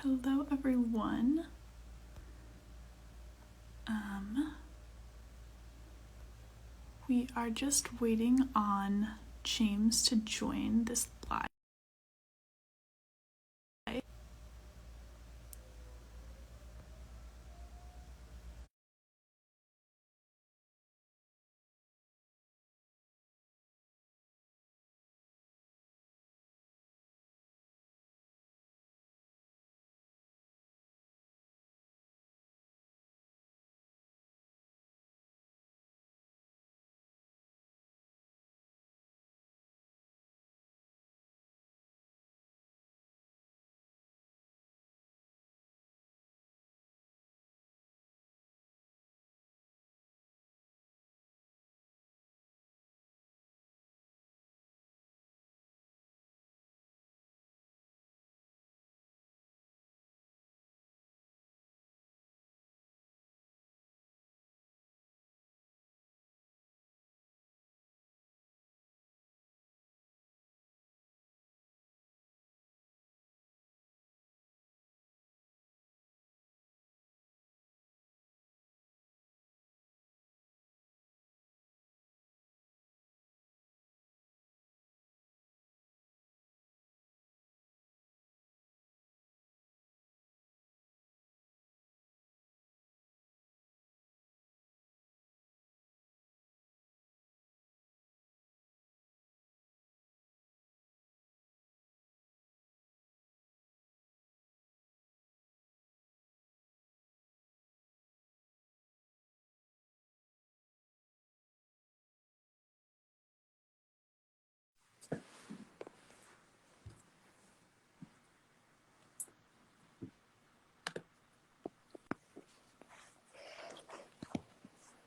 Hello, everyone. We are just waiting on James to join this live.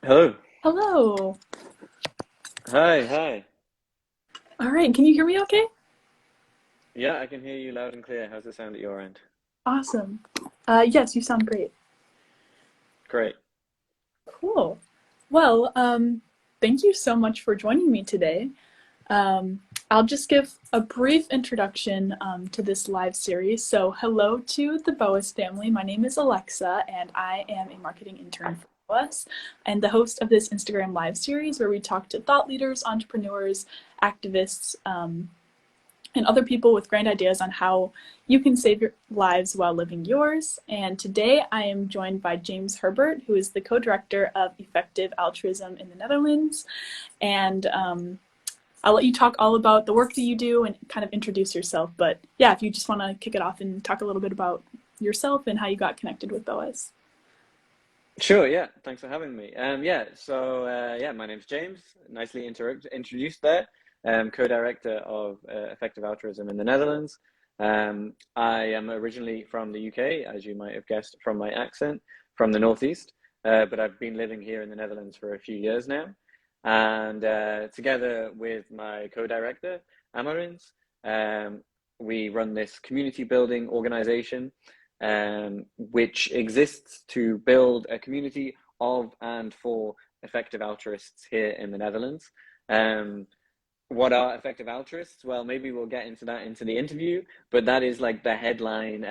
Hello. Hello. Hi. All right, can you hear me okay? Yeah, I can hear you loud and clear. How's it sound at your end? Awesome. Yes, you sound great. Great. Cool. Well, thank you so much for joining me today. I'll just give a brief introduction to this live series. So, hello to the Boas family. My name is Alexa, and I am a marketing intern for Boas and the host of this Instagram live series where we talk to thought leaders, entrepreneurs, activists, and other people with grand ideas on how you can save your lives while living yours. And today I am joined by James Herbert, who is the co-director of Effective Altruism in the Netherlands. And I'll let you talk all about the work that you do and kind of introduce yourself. But yeah, if you just want to kick it off and talk a little bit about yourself and how you got connected with Boas. Sure, yeah. Thanks for having me. My name's James. Nicely introduced there. Co-director of Effective Altruism in the Netherlands. I am originally from the UK, as you might have guessed from my accent, from the Northeast. But I've been living here in the Netherlands for a few years now. And together with my co-director, Amarins, we run this community building organization, which exists to build a community of and for effective altruists here in the Netherlands. What are effective altruists? Well, maybe we'll get into that into the interview, but that is like the headline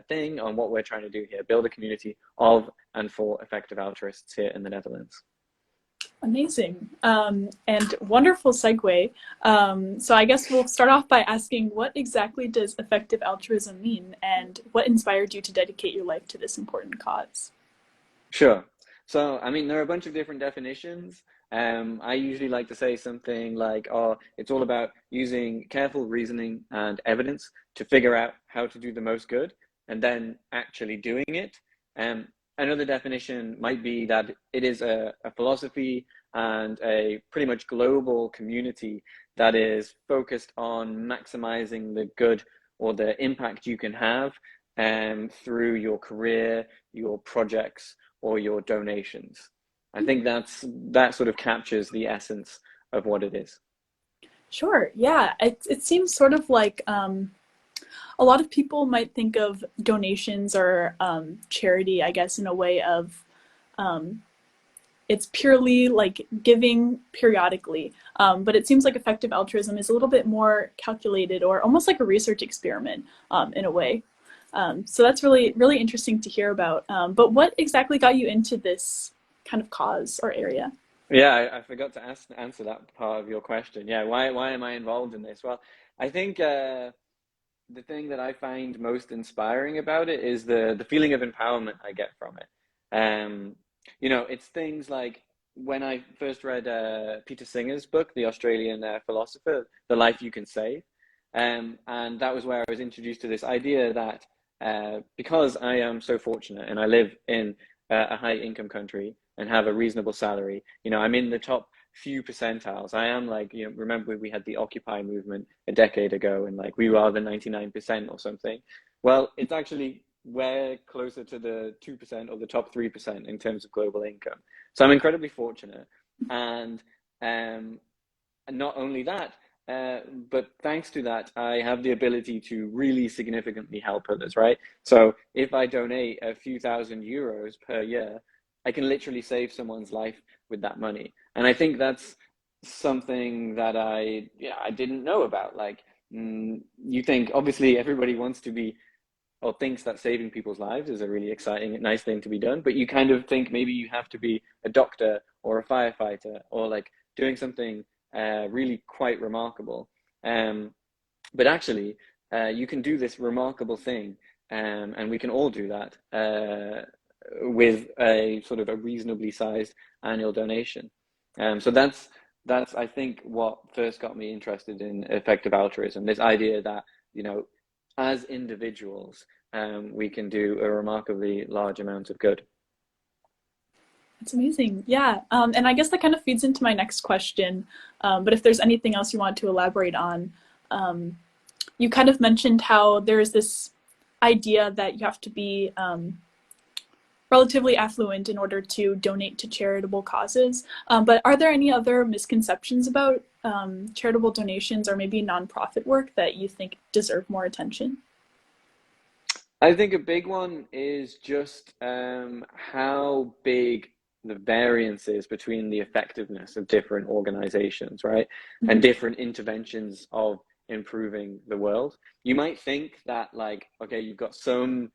thing on what we're trying to do here, build a community of and for effective altruists here in the Netherlands. Amazing. And wonderful segue. So I guess we'll start off by asking, what exactly does effective altruism mean, and what inspired you to dedicate your life to this important cause? Sure. So, I mean, there are a bunch of different definitions. I usually like to say something like, oh, it's all about using careful reasoning and evidence to figure out how to do the most good and then actually doing it. Um, Another definition might be that it is a philosophy and a pretty much global community that is focused on maximizing the good or the impact you can have through your career, your projects, or your donations. I think that sort of captures the essence of what it is. Sure. Yeah. It seems sort of like a lot of people might think of donations or charity, I guess, in a way of um, it's purely like giving periodically. But it seems like effective altruism is a little bit more calculated or almost like a research experiment in a way. So that's really, really interesting to hear about. But what exactly got you into this kind of cause or area? Yeah, I forgot to answer that part of your question. Yeah, why am I involved in this? Well, I think the thing that I find most inspiring about it is the feeling of empowerment I get from it. Um, it's things like when I first read Peter Singer's book, the Australian philosopher, The Life You Can Save, and that was where I was introduced to this idea that because I am so fortunate and I live in a high income country and have a reasonable salary, I'm in the top few percentiles. I am like, remember we had the Occupy movement a decade ago and like we were the 99% or something. Well, it's actually we're closer to the 2% or the top 3% in terms of global income. So I'm incredibly fortunate. And um, and not only that, but thanks to that, I have the ability to really significantly help others, right? So if I donate a few thousand euros per year, I can literally save someone's life with that money. And I think that's something that I didn't know about. Like, you think obviously everybody wants to be or thinks that saving people's lives is a really exciting, nice thing to be done, but you kind of think maybe you have to be a doctor or a firefighter or like doing something really quite remarkable. Um, but actually, you can do this remarkable thing, and we can all do that with a sort of a reasonably sized annual donation. So that's I think what first got me interested in effective altruism. This idea that as individuals, we can do a remarkably large amount of good. It's amazing. Yeah. And I guess that kind of feeds into my next question. But if there's anything else you want to elaborate on, um, you kind of mentioned how there's this idea that you have to be relatively affluent in order to donate to charitable causes. But are there any other misconceptions about charitable donations or maybe nonprofit work that you think deserve more attention? I think a big one is just how big the variance is between the effectiveness of different organizations, right? And Mm-hmm. different interventions of improving the world. You might think that, like, okay, you've got some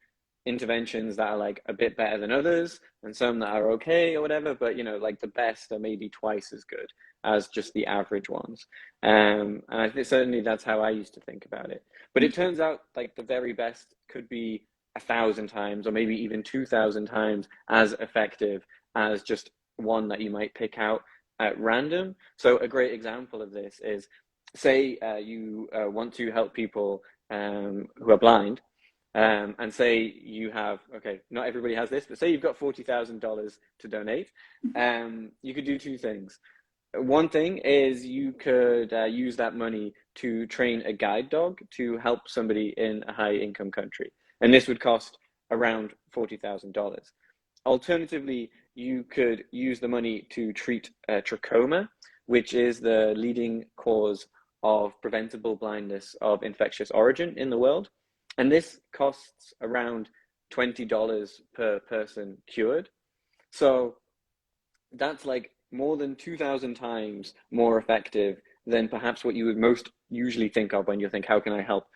interventions that are like a bit better than others and some that are okay or whatever, but like the best are maybe twice as good as just the average ones. And I think certainly that's how I used to think about it. But it turns out like the very best could be 1,000 times or maybe even 2,000 times as effective as just one that you might pick out at random. So a great example of this is, say you want to help people who are blind, and say you have, okay, not everybody has this, but say you've got $40,000 to donate, you could do two things. One thing is you could use that money to train a guide dog to help somebody in a high income country. And this would cost around $40,000. Alternatively, you could use the money to treat trachoma, which is the leading cause of preventable blindness of infectious origin in the world. And this costs around $20 per person cured. So that's like more than 2,000 times more effective than perhaps what you would most usually think of when you think, how can I help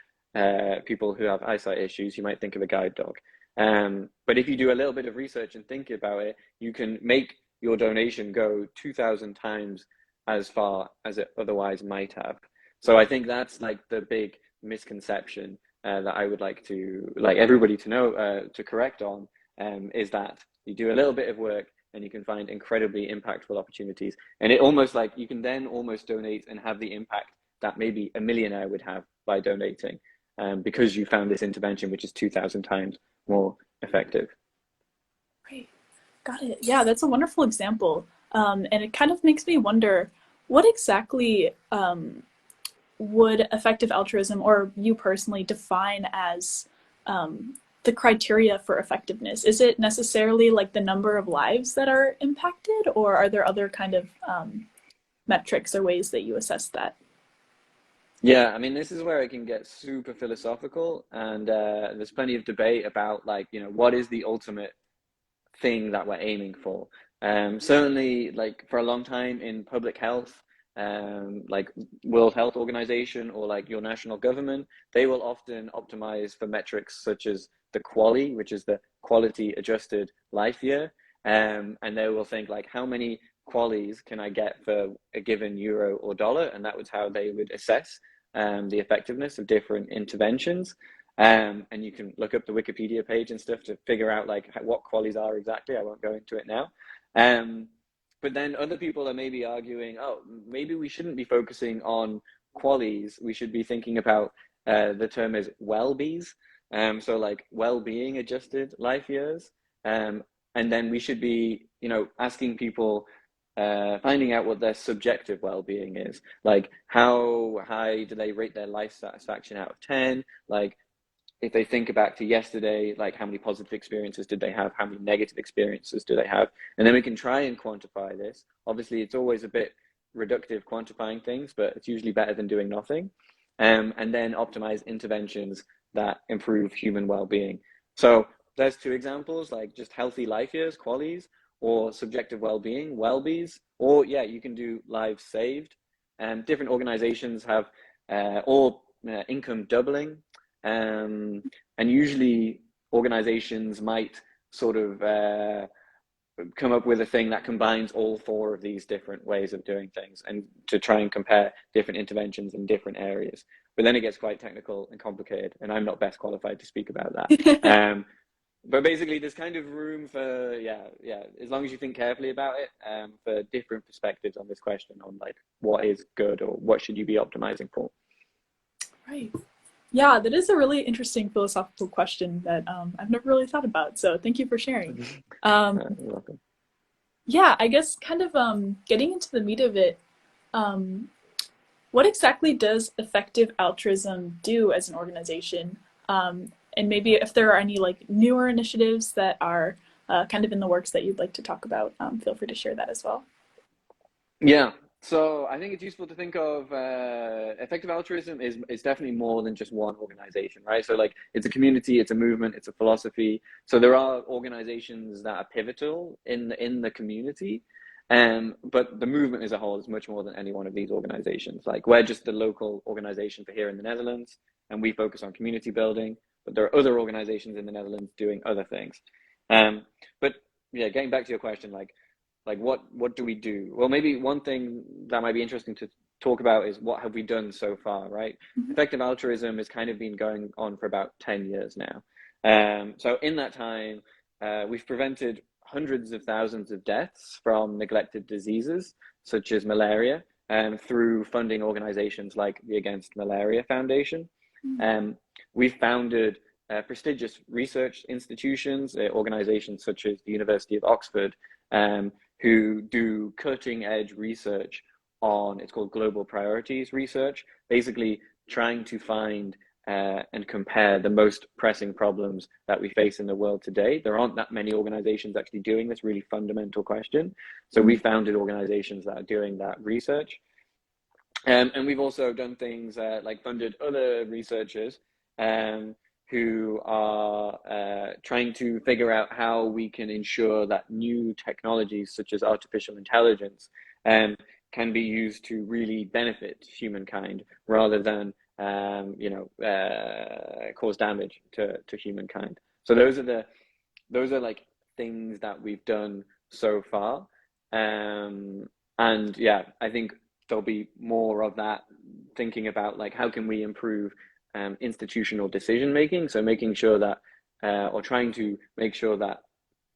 people who have eyesight issues? You might think of a guide dog. But if you do a little bit of research and think about it, you can make your donation go 2,000 times as far as it otherwise might have. So I think that's like the big misconception that I would like everybody to know, to correct on, is that you do a little bit of work and you can find incredibly impactful opportunities. And it almost like you can then almost donate and have the impact that maybe a millionaire would have by donating, because you found this intervention, which is 2,000 times more effective. Right. Got it. Yeah, that's a wonderful example. And it kind of makes me wonder what exactly would effective altruism, or you personally, define as the criteria for effectiveness? Is it necessarily like the number of lives that are impacted, or are there other kind of metrics or ways that you assess that? Yeah, I mean, this is where it can get super philosophical, and there's plenty of debate about like, what is the ultimate thing that we're aiming for. Certainly, like for a long time in public health, like World Health Organization or like your national government, they will often optimize for metrics such as the QALY, which is the quality adjusted life year. And they will think like, how many QALYs can I get for a given euro or dollar? And that was how they would assess the effectiveness of different interventions. And you can look up the Wikipedia page and stuff to figure out like what QALYs are exactly. I won't go into it now. But then other people are maybe arguing, oh, maybe we shouldn't be focusing on QALYs. We should be thinking about the term is well-bees. So like well-being adjusted life years. And then we should be, asking people, finding out what their subjective well-being is. Like how high do they rate their life satisfaction out of 10? Like if they think back to yesterday, like how many positive experiences did they have? How many negative experiences do they have? And then we can try and quantify this. Obviously, it's always a bit reductive quantifying things, but it's usually better than doing nothing. And then optimize interventions that improve human well-being. So there's two examples, like just healthy life years, QALYs, or subjective well-being, well-bees, or yeah, you can do lives saved. And different organizations have, or income doubling. And usually organizations might sort of come up with a thing that combines all four of these different ways of doing things and to try and compare different interventions in different areas. But then it gets quite technical and complicated, and I'm not best qualified to speak about that. But basically, there's kind of room for, as long as you think carefully about it, for different perspectives on this question on like what is good or what should you be optimizing for. Right. Yeah, that is a really interesting philosophical question that I've never really thought about. So thank you for sharing. You're welcome. Yeah, I guess kind of getting into the meat of it, what exactly does Effective Altruism do as an organization? And maybe if there are any like newer initiatives that are kind of in the works that you'd like to talk about, feel free to share that as well. Yeah, so I think it's useful to think of effective altruism is definitely more than just one organization, right? So like it's a community, it's a movement, it's a philosophy. So there are organizations that are pivotal in the community, but the movement as a whole is much more than any one of these organizations. Like we're just the local organization for here in the Netherlands, and we focus on community building, but there are other organizations in the Netherlands doing other things. But yeah, getting back to your question, like what do we do? Well, maybe one thing that might be interesting to talk about is what have we done so far, right? Mm-hmm. Effective altruism has kind of been going on for about 10 years now. So in that time, we've prevented hundreds of thousands of deaths from neglected diseases such as malaria, through funding organizations like the Against Malaria Foundation. Mm-hmm. We've founded prestigious research institutions, organizations such as the University of Oxford, who do cutting edge research on, it's called global priorities research, basically trying to find and compare the most pressing problems that we face in the world today. There aren't that many organizations actually doing this really fundamental question. So we founded organizations that are doing that research. And we've also done things like funded other researchers who are trying to figure out how we can ensure that new technologies such as artificial intelligence can be used to really benefit humankind rather than cause damage to humankind. So those are like things that we've done so far. And yeah, I think there'll be more of that, thinking about like how can we improve institutional decision making. So making sure that or trying to make sure that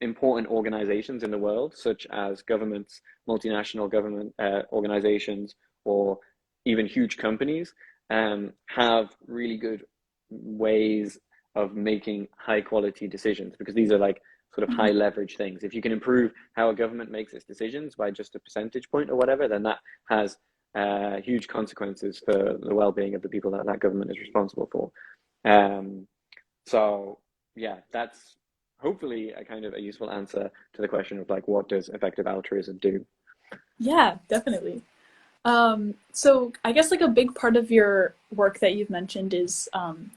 important organizations in the world, such as governments, multinational government organizations, or even huge companies, have really good ways of making high quality decisions, because these are like sort of high leverage things. If you can improve how a government makes its decisions by just a percentage point or whatever, then that has huge consequences for the well-being of the people that government is responsible for. So yeah, that's hopefully a kind of a useful answer to the question of like, what does effective altruism do? Yeah, definitely. So I guess like a big part of your work that you've mentioned is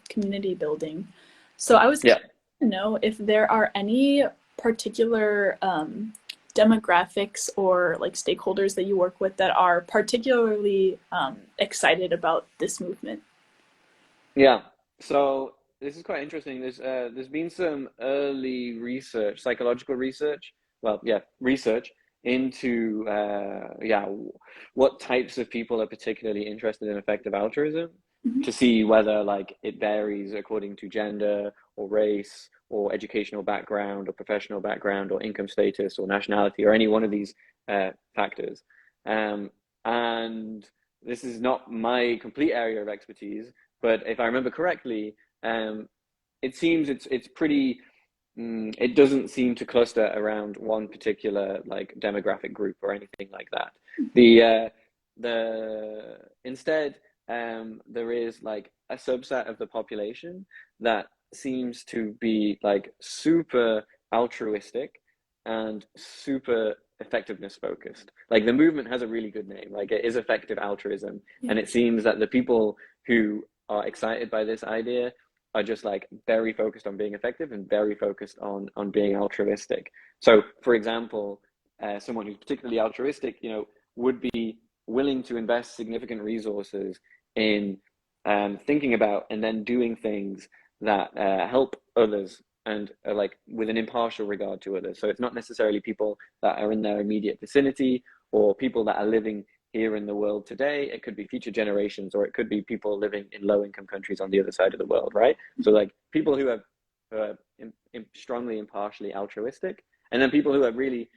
community building. So I was Yeah. curious to know if there are any particular demographics or like stakeholders that you work with that are particularly excited about this movement? Yeah. So this is quite interesting. There's been some early research, psychological research. Well, yeah, research into what types of people are particularly interested in effective altruism, Mm-hmm. to see whether like it varies according to gender or race or educational background or professional background or income status or nationality or any one of these factors. And this is not my complete area of expertise, but if I remember correctly, it seems it's pretty. It doesn't seem to cluster around one particular like demographic group or anything like that. The instead, there is like a subset of the population that seems to be like super altruistic and super effectiveness focused. Like the movement has a really good name, like it is effective altruism, Yeah. and it seems that the people who are excited by this idea are just like very focused on being effective and very focused on being altruistic. So, for example, someone who's particularly altruistic, would be willing to invest significant resources in thinking about and then doing things that help others and like with an impartial regard to others. So it's not necessarily people that are in their immediate vicinity or people that are living here in the world today. It could be future generations, or it could be people living in low income countries on the other side of the world, right? So like people who are strongly impartially altruistic, and then people who are really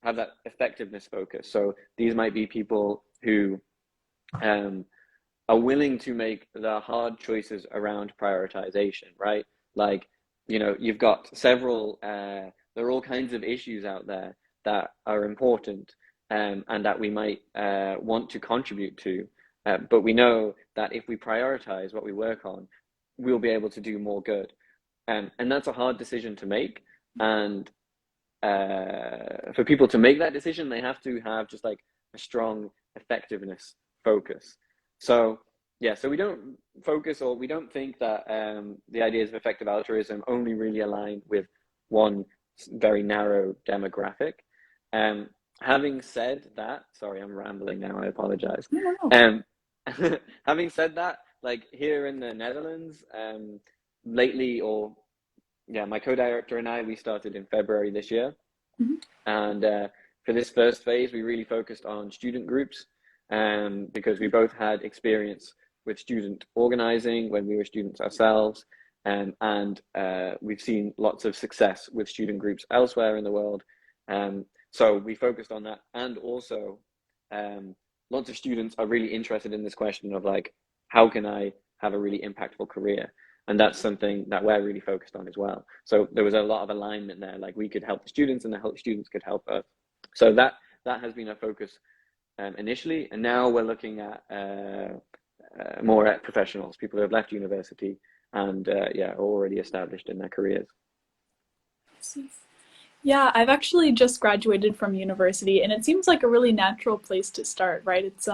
have that effectiveness focus. So these might be people who are willing to make the hard choices around prioritization, right? Like, you've got several, there are all kinds of issues out there that are important, and that we might want to contribute to. But we know that if we prioritize what we work on, we'll be able to do more good. And that's a hard decision to make. And for people to make that decision, they have to have just like a strong effectiveness focus. So yeah, so we don't focus, or we don't think that the ideas of effective altruism only really align with one very narrow demographic. Um, Having said that, sorry, I'm rambling now. I apologize. No, no, no. Um, Having said that, like here in the Netherlands, lately, or yeah, my co-director and I, we started in February this year. Mm-hmm. And for this first phase, we really focused on student groups, because we both had experience with student organizing when we were students ourselves. And we've seen lots of success with student groups elsewhere in the world. So we focused on that. And also, lots of students are really interested in this question of like, how can I have a really impactful career? And that's something that we're really focused on as well. So there was a lot of alignment there. Like we could help the students, and the students could help us. So that has been a focus initially, and now we're looking at more at professionals, people who have left university and are already established in their careers. Yeah, I've actually just graduated from university, and it seems like a really natural place to start, right? It's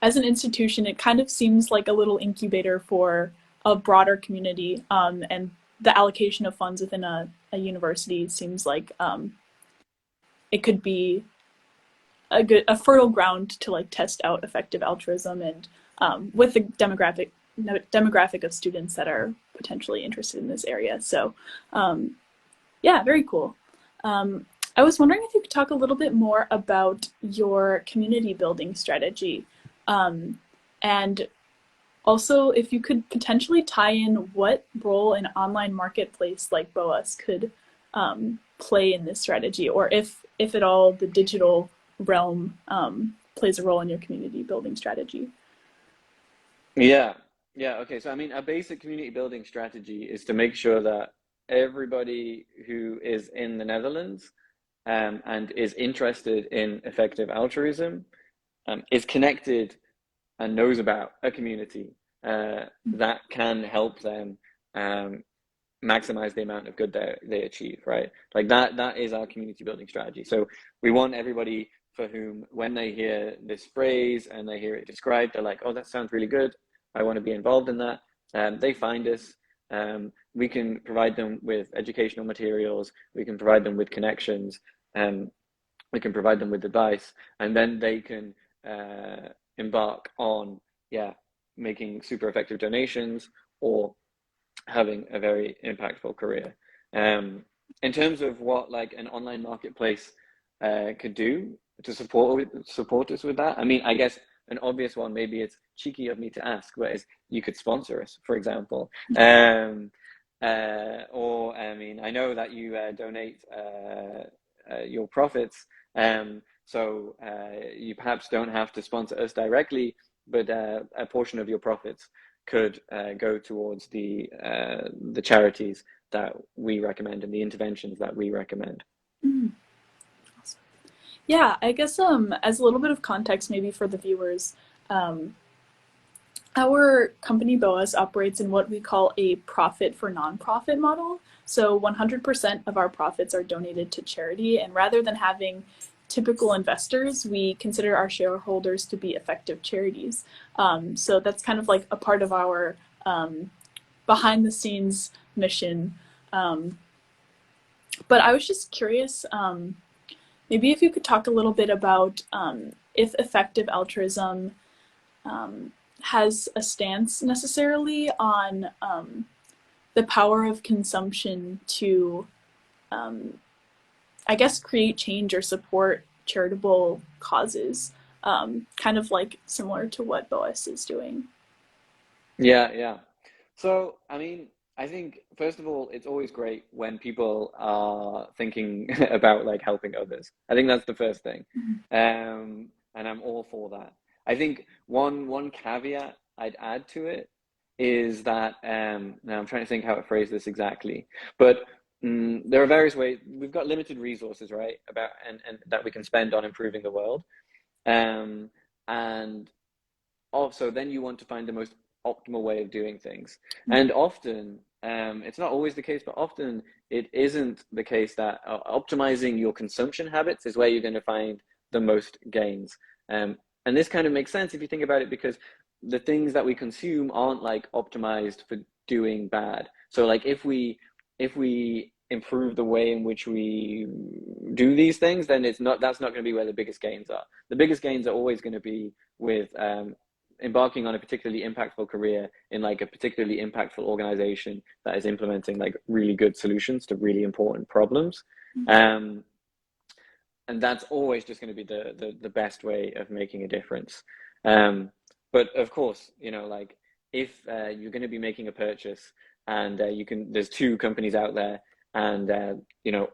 as an institution, it kind of seems like a little incubator for a broader community, and the allocation of funds within a university seems like it could be a fertile ground to like test out effective altruism and with the demographic of students that are potentially interested in this area. So yeah, very cool. I was wondering if you could talk a little bit more about your community building strategy, and also if you could potentially tie in what role an online marketplace like BOAS could play in this strategy, or if at all the digital realm plays a role in your community building strategy. Yeah, yeah. Okay, so I mean, a basic community building strategy is to make sure that everybody who is in the Netherlands and is interested in effective altruism is connected and knows about a community that can help them maximize the amount of good they achieve, right? Like that is our community building strategy. So we want everybody for whom, when they hear this phrase and they hear it described, they're like, oh, that sounds really good. I want to be involved in that. They find us. We can provide them with educational materials. We can provide them with connections. we can provide them with advice, and then they can embark on, yeah, making super effective donations or having a very impactful career. In terms of what like an online marketplace could do to support us with that, I mean, I guess an obvious one, maybe it's cheeky of me to ask, but is you could sponsor us, for example. Or I mean, I know that you donate your profits, so you perhaps don't have to sponsor us directly, but a portion of your profits could go towards the charities that we recommend and the interventions that we recommend. Mm, awesome. Yeah, I guess as a little bit of context maybe for the viewers, um, our company BOAS operates in what we call a profit for nonprofit model. So 100% of our profits are donated to charity, and rather than having typical investors, we consider our shareholders to be effective charities. So that's kind of like a part of our behind the scenes mission. Um, but I was just curious, maybe if you could talk a little bit about if effective altruism has a stance necessarily on the power of consumption to, I guess, create change or support charitable causes, kind of like similar to what BOAS is doing. Yeah, yeah. So, I mean, I think first of all, it's always great when people are thinking about like helping others. I think that's the first thing. Mhm. And I'm all for that. I think one caveat I'd add to it is that now I'm trying to think how to phrase this exactly, but there are various ways. We've got limited resources, right? About and that we can spend on improving the world. Um, and also then you want to find the most optimal way of doing things. And often, it's not always the case, but often it isn't the case that optimizing your consumption habits is where you're going to find the most gains. And this kind of makes sense if you think about it, because the things that we consume aren't like optimized for doing bad. So like if we improve the way in which we do these things, then it's not that's not going to be where the biggest gains are. The biggest gains are always going to be with embarking on a particularly impactful career in like a particularly impactful organization that is implementing like really good solutions to really important problems. Um, and that's always just going to be the best way of making a difference. But of course, like if you're going to be making a purchase and there's two companies out there and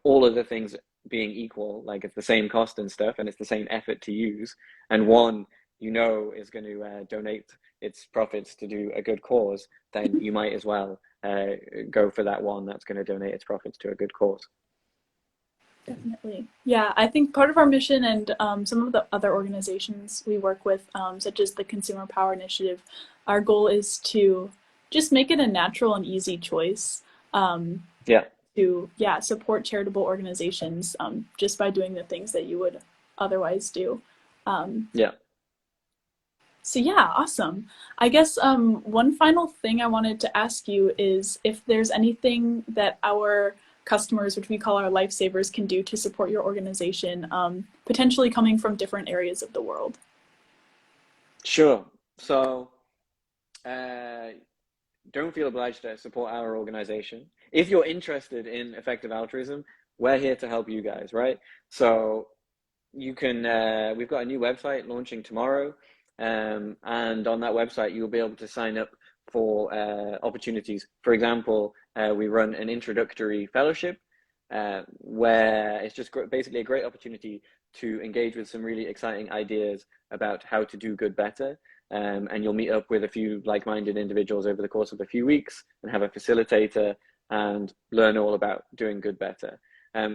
all of the things being equal, like it's the same cost and stuff and it's the same effort to use, and one is going to donate its profits to do a good cause, then you might as well go for that one that's going to donate its profits to a good cause. Definitely. Yeah, I think part of our mission and some of the other organizations we work with, such as the Consumer Power Initiative, our goal is to just make it a natural and easy choice Yeah, to, yeah, support charitable organizations just by doing the things that you would otherwise do. Um, yeah. so yeah, awesome. I guess one final thing I wanted to ask you is if there's anything that our customers, which we call our lifesavers, can do to support your organization, potentially coming from different areas of the world. Sure. So uh, don't feel obliged to support our organization. If you're interested in effective altruism, we're here to help you guys, right? So you can, we've got a new website launching tomorrow. And on that website, you'll be able to sign up for opportunities. For example, we run an introductory fellowship where it's just basically a great opportunity to engage with some really exciting ideas about how to do good better. And you'll meet up with a few like-minded individuals over the course of a few weeks and have a facilitator and learn all about doing good better.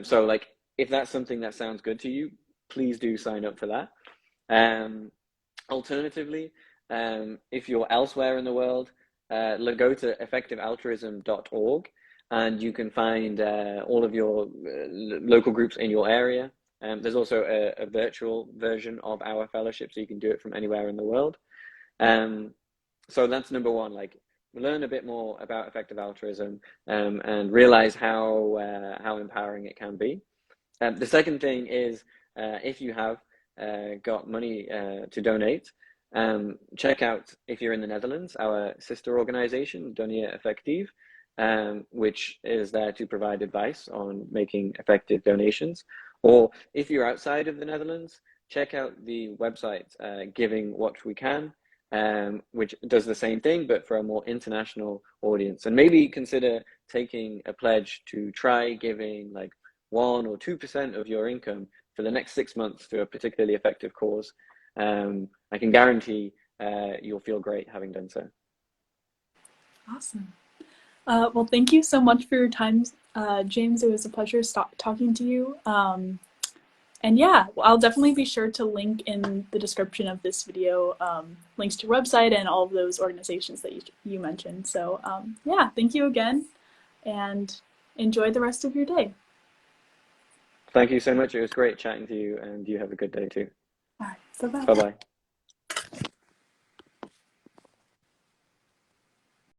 So like, if that's something that sounds good to you, please do sign up for that. Alternatively, if you're elsewhere in the world, go to effectivealtruism.org and you can find all of your local groups in your area. There's also a virtual version of our fellowship, so you can do it from anywhere in the world. So that's number one, like learn a bit more about effective altruism and realize how empowering it can be. The second thing is if you have got money to donate, check out, if you're in the Netherlands, our sister organization, Doneer Effectief, which is there to provide advice on making effective donations. Or if you're outside of the Netherlands, check out the website Giving What We Can, which does the same thing, but for a more international audience. And maybe consider taking a pledge to try giving like 1 or 2% of your income for the next 6 months to a particularly effective cause. I can guarantee you'll feel great having done so. Awesome. Well, thank you so much for your time, James. It was a pleasure talking to you. And yeah, I'll definitely be sure to link in the description of this video links to your website and all of those organizations that you mentioned. So yeah, thank you again, and enjoy the rest of your day. Thank you so much. It was great chatting to you, and you have a good day too. All right, bye-bye. Bye bye.